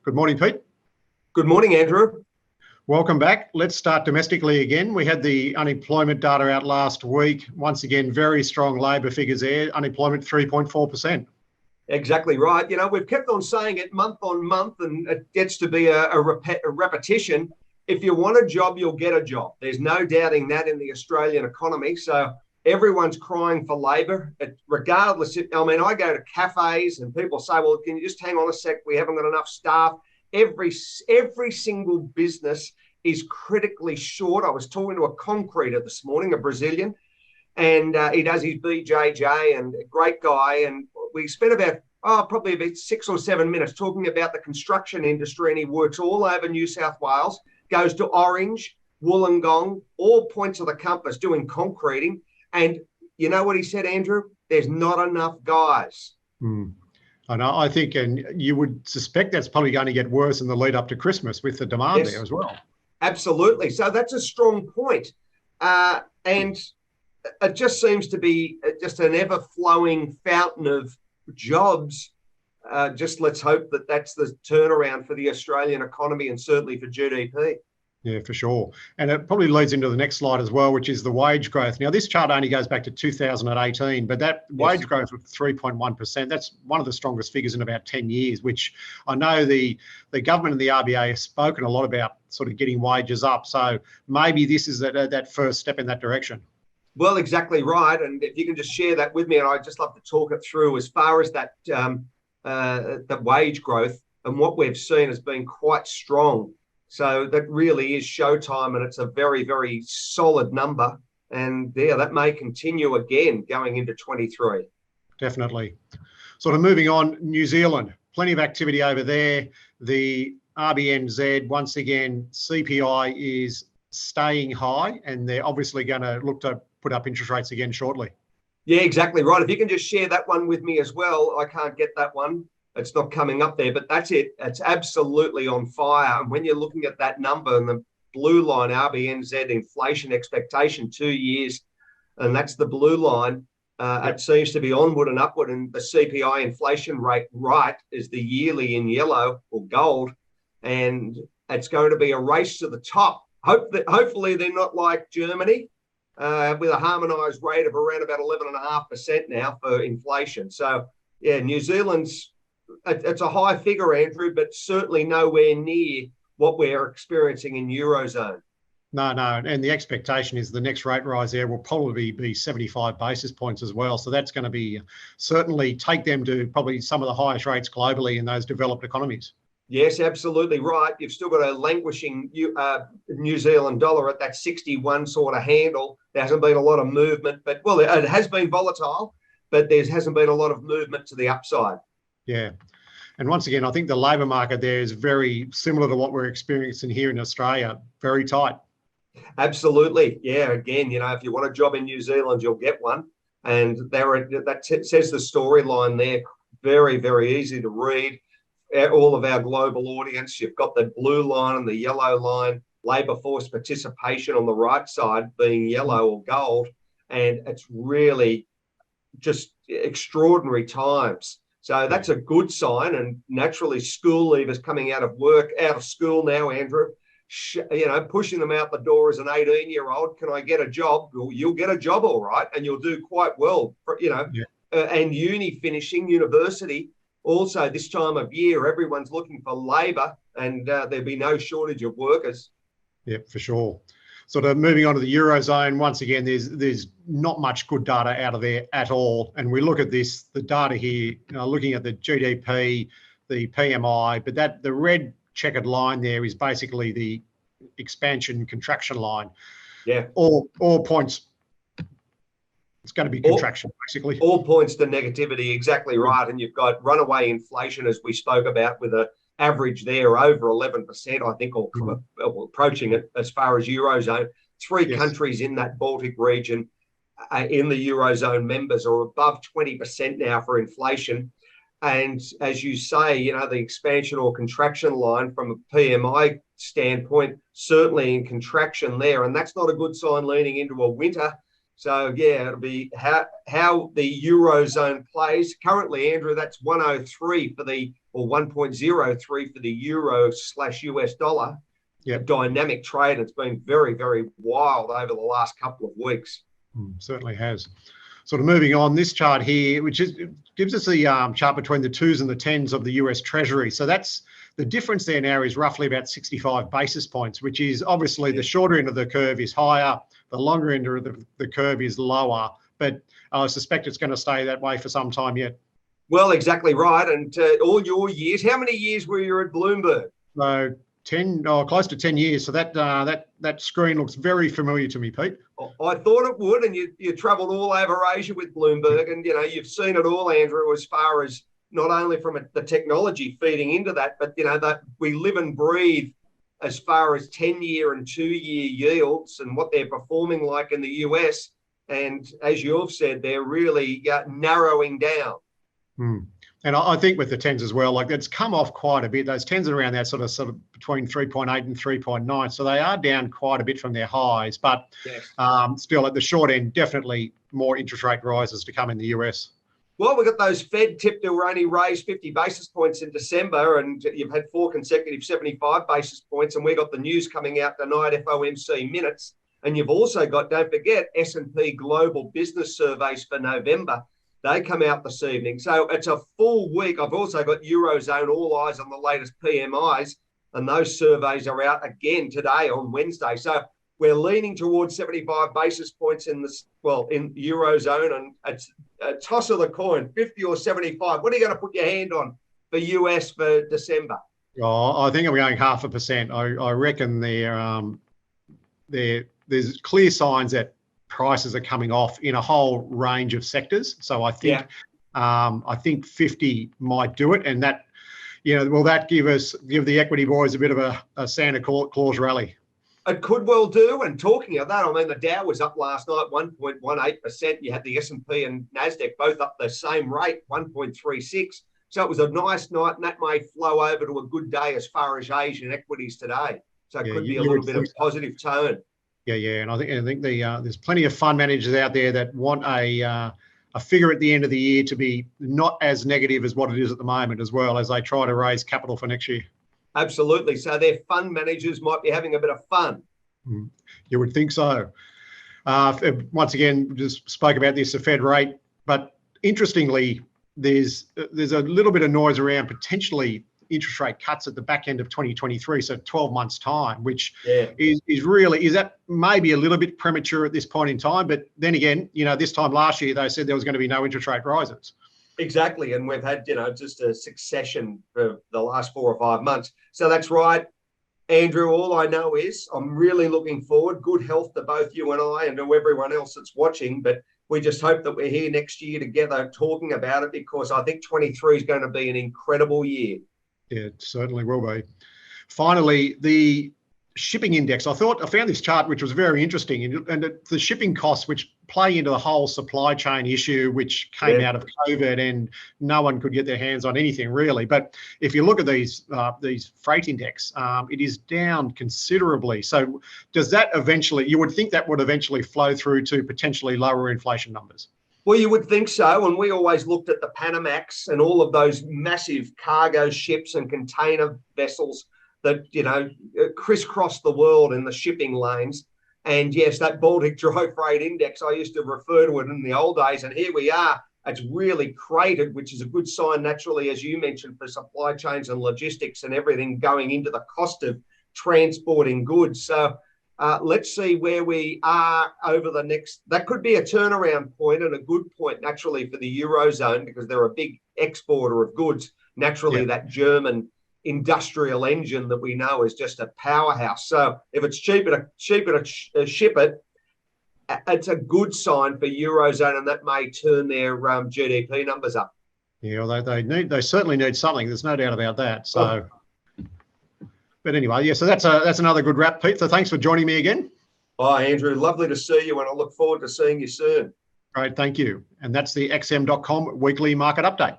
Good morning, Pete. Good morning, Andrew. Welcome back. Let's start domestically again. We had the unemployment data out last week. Once again, very strong labour figures there. Unemployment 3.4%. Exactly right. You know, we've kept on saying it month on month, and it gets to be a repetition. If you want a job, you'll get a job. There's no doubting that in the Australian economy. So everyone's crying for labour, regardless. I mean, I go to cafes and people say, well, can you just hang on a sec? We haven't got enough staff. Every single business is critically short. I was talking to a concreter this morning, a Brazilian, and he does his BJJ, and a great guy. And we spent probably about 6 or 7 minutes talking about the construction industry, and he works all over New South Wales, goes to Orange, Wollongong, all points of the compass doing concreting. And you know what he said, Andrew? There's not enough guys. And I think, and you would suspect that's probably going to get worse in the lead up to Christmas with the demand there as well. Absolutely. So that's a strong point. And it just seems to be just an ever-flowing fountain of jobs. Just let's hope that that's the turnaround for the Australian economy and certainly for GDP. Yeah, for sure. And it probably leads into the next slide as well, which is the wage growth. Now, this chart only goes back to 2018, but that wage growth of 3.1%, that's one of the strongest figures in about 10 years, which I know the government and the RBA have spoken a lot about sort of getting wages up. So maybe this is that first step in that direction. Well, exactly right. And if you can just share that with me, and I'd just love to talk it through as far as that the wage growth and what we've seen has been quite strong. So that really is showtime, and it's a very, very solid number. And yeah, that may continue again going into 23. Definitely. Sort of moving on, New Zealand, plenty of activity over there. The RBNZ, once again, CPI is staying high, and they're obviously going to look to put up interest rates again shortly. Yeah, exactly right. If you can just share that one with me as well. I can't get that one. It's not coming up there, but that's it. It's absolutely on fire. And when you're looking at that number and the blue line, RBNZ inflation expectation, 2 years, and that's the blue line, it seems to be onward and upward. And the CPI inflation rate is the yearly in yellow or gold. And it's going to be a race to the top. Hopefully they're not like Germany with a harmonised rate of around about 11.5% now for inflation. So, yeah, New Zealand's it's a high figure, Andrew, but certainly nowhere near what we're experiencing in Eurozone. No, and the expectation is the next rate rise there will probably be 75 basis points as well. So that's going to be certainly take them to probably some of the highest rates globally in those developed economies. Yes, absolutely right. You've still got a languishing New Zealand dollar at that 61 sort of handle. There hasn't been a lot of movement, but well, it has been volatile, but there hasn't been a lot of movement to the upside. Yeah. And once again, I think the labour market there is very similar to what we're experiencing here in Australia, very tight. Absolutely. Yeah. Again, you know, if you want a job in New Zealand, you'll get one. And that says the storyline there. Very, very easy to read. All of our global audience, you've got the blue line and the yellow line, labour force participation on the right side being yellow or gold. And it's really just extraordinary times. So that's a good sign, and naturally school leavers coming out of school now, Andrew, you know, pushing them out the door as an 18-year-old. Can I get a job? Well, you'll get a job, all right, and you'll do quite well, you know. Yeah. And university, also this time of year, everyone's looking for labour, and there'll be no shortage of workers. Yeah, for sure. Sort of moving on to the Eurozone, once again, there's not much good data out of there at all. And we look at the data here, looking at the GDP, the PMI, but the red checkered line there is basically the expansion contraction line. Yeah. All points, it's going to be contraction, basically. All points to negativity, exactly right. And you've got runaway inflation, as we spoke about, with a average there over 11%, I think, or approaching it as far as Eurozone. Three countries in that Baltic region in the Eurozone members are above 20% now for inflation. And as you say, you know, the expansion or contraction line from a PMI standpoint, certainly in contraction there. And that's not a good sign leading into a winter. So, yeah, it'll be how the Eurozone plays. Currently, Andrew, that's 103 for the or 1.03 for the euro/US dollar. Yep. Dynamic trade. It's been very, very wild over the last couple of weeks. Certainly has. Sort of moving on, this chart here, which gives us the chart between the 2s and the 10s of the US Treasury. So that's the difference there now is roughly about 65 basis points, which is obviously the shorter end of the curve is higher, the longer end of the curve is lower. But I suspect it's going to stay that way for some time yet. Well, exactly right. And all your years, how many years were you at Bloomberg? So 10, close to 10 years. So that screen looks very familiar to me, Pete. I thought it would, and you travelled all over Asia with Bloomberg, and you've seen it all, Andrew, as far as not only from the technology feeding into that, but that we live and breathe as far as 10-year and 2-year yields and what they're performing like in the US. And as you've said, they're really narrowing down. And I think with the 10s as well, like it's come off quite a bit. Those 10s are around that sort of between 3.8 and 3.9. So they are down quite a bit from their highs, but still at the short end, definitely more interest rate rises to come in the US. Well, we've got those Fed tipped to only raise 50 basis points in December, and you've had 4 consecutive 75 basis points, and we got the news coming out tonight, FOMC minutes. And you've also got, don't forget, S&P Global Business Surveys for November. They come out this evening. So it's a full week. I've also got Eurozone All Eyes on the latest PMIs, and those surveys are out again today on Wednesday. So we're leaning towards 75 basis points in Eurozone, and it's a toss of the coin, 50 or 75. What are you going to put your hand on for US for December? Oh, I think I'm going 0.5%. I reckon there's clear signs that prices are coming off in a whole range of sectors. So I think I think 50 might do it, and that will that give the equity boys a bit of a Santa Claus rally? It could well do. And talking of that, I mean, the Dow was up last night 1.18%. You had the S&P and Nasdaq both up the same rate, 1.36. So it was a nice night, and that may flow over to a good day as far as Asian equities today. So it could be a little bit of positive tone. Yeah, and I think there's plenty of fund managers out there that want a figure at the end of the year to be not as negative as what it is at the moment, as well as they try to raise capital for next year. Absolutely. So their fund managers might be having a bit of fun. You would think so. Once again, just spoke about this, the Fed rate, but interestingly, there's a little bit of noise around potentially interest rate cuts at the back end of 2023, so 12 months time, which is that maybe a little bit premature at this point in time. But then again, this time last year, they said there was going to be no interest rate rises. Exactly. And we've had, just a succession for the last 4 or 5 months. So that's right, Andrew. All I know is I'm really looking forward. Good health to both you and I and to everyone else that's watching. But we just hope that we're here next year together talking about it, because I think 23 is going to be an incredible year. Yeah, it certainly will be. Finally, the shipping index. I found this chart, which was very interesting, and the shipping costs, which play into the whole supply chain issue, which came out of COVID, and no one could get their hands on anything really. But if you look at these freight index, it is down considerably. So does that you would think that would eventually flow through to potentially lower inflation numbers? Well, you would think so. And we always looked at the Panamax and all of those massive cargo ships and container vessels that, crisscross the world in the shipping lanes. And yes, that Baltic Dry Freight Index, I used to refer to it in the old days. And here we are. It's really cratered, which is a good sign, naturally, as you mentioned, for supply chains and logistics and everything going into the cost of transporting goods. So let's see where we are over the next. That could be a turnaround point, and a good point, naturally, for the Eurozone, because they're a big exporter of goods. Naturally, that German industrial engine that we know is just a powerhouse. So if it's cheaper to ship it, it's a good sign for Eurozone, and that may turn their GDP numbers up. Yeah, well, they certainly need something. There's no doubt about that. So. But anyway, so that's another good wrap, Pete. So thanks for joining me again. Oh, Andrew, lovely to see you, and I look forward to seeing you soon. Great, thank you. And that's the xm.com weekly market update.